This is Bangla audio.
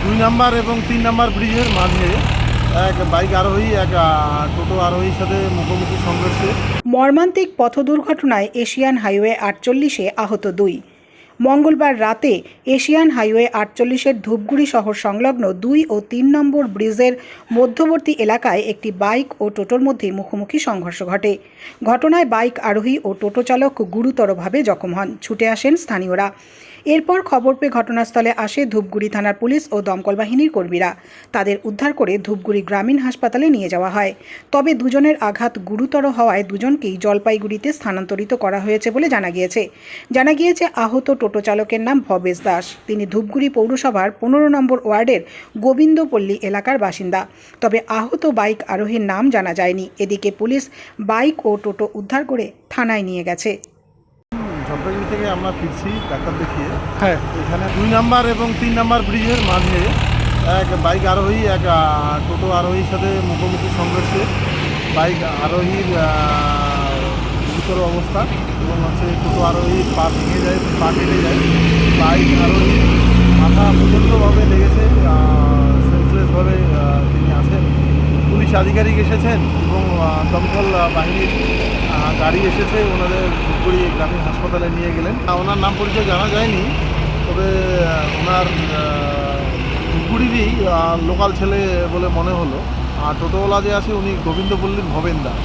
2 নাম্বার এবং 3 নাম্বার ব্রিজের মাঝে এক বাইক আরোহী এক টোটো আরোহীর সাথে মুখোমুখি সংঘর্ষে মর্মান্তিক পথ দুর্ঘটনায় এশিয়ান হাইওয়ে 48-এ আহত 2। মঙ্গলবার রাতে এশিয়ান হাইওয়ে 48-এর ধূপগুড়ি শহর সংলগ্ন 2 ও 3 নম্বর ব্রিজের মধ্যবর্তী এলাকায় একটি বাইক ও টোটোর মধ্যে মুখোমুখি সংঘর্ষ ঘটে। ঘটনায় বাইক আরোহী ও টোটো চালক গুরুতরভাবে জখম হন। ছুটে আসেন স্থানীয়রা। এরপর খবর পেয়ে ঘটনাস্থলে আসে ধূপগুড়ি থানার পুলিশ ও দমকল বাহিনীর কর্মীরা। তাদের উদ্ধার করে ধূপগুড়ি গ্রামীণ হাসপাতালে নিয়ে যাওয়া হয়। তবে দুজনের আঘাত গুরুতর হওয়ায় দুজনকেই জলপাইগুড়িতে স্থানান্তরিত করা হয়েছে বলে জানা গিয়েছে। আহত টোটো চালকের নাম ভবেশ দাস। তিনি ধূপগুড়ি পৌরসভার 15 নম্বর ওয়ার্ডের গোবিন্দপল্লী এলাকার বাসিন্দা। তবে আহত বাইক আরোহীর নাম জানা যায়নি। এদিকে পুলিশ বাইক ও টোটো উদ্ধার করে থানায় নিয়ে গেছে। জলপাইগুড়ি থেকে আমরা ফিরছি ডাক্তার দেখিয়ে। এখানে 2 নাম্বার এবং 3 নাম্বার ব্রিজের মাঝে এক বাইক আরোহী এক টোটো আরোহীর সাথে মুখোমুখি সংঘর্ষে বাইক আরোহীর গুরুতর অবস্থা এবং টোটো আরোহীর পা ভেঙে যায়, পা কেটে যায়। বাইক আরোহীর মাথা প্রচণ্ডভাবে লেগেছে, সেন্সলেসভাবে তিনি আছেন। পুলিশ আধিকারিক এসেছেন এবং দমকল বাহিনীর গাড়ি এসেছে, ওনাদের ধূপগুড়ি গ্রামীণ হাসপাতালে নিয়ে গেলেন। ওনার নাম পরিচয় জানা যায়নি, তবে ওনার ধূপগুড়িরই লোকাল ছেলে বলে মনে হলো। আর টোটোওয়ালা যে আছে উনি গোবিন্দপল্লীর ভবেন দাস।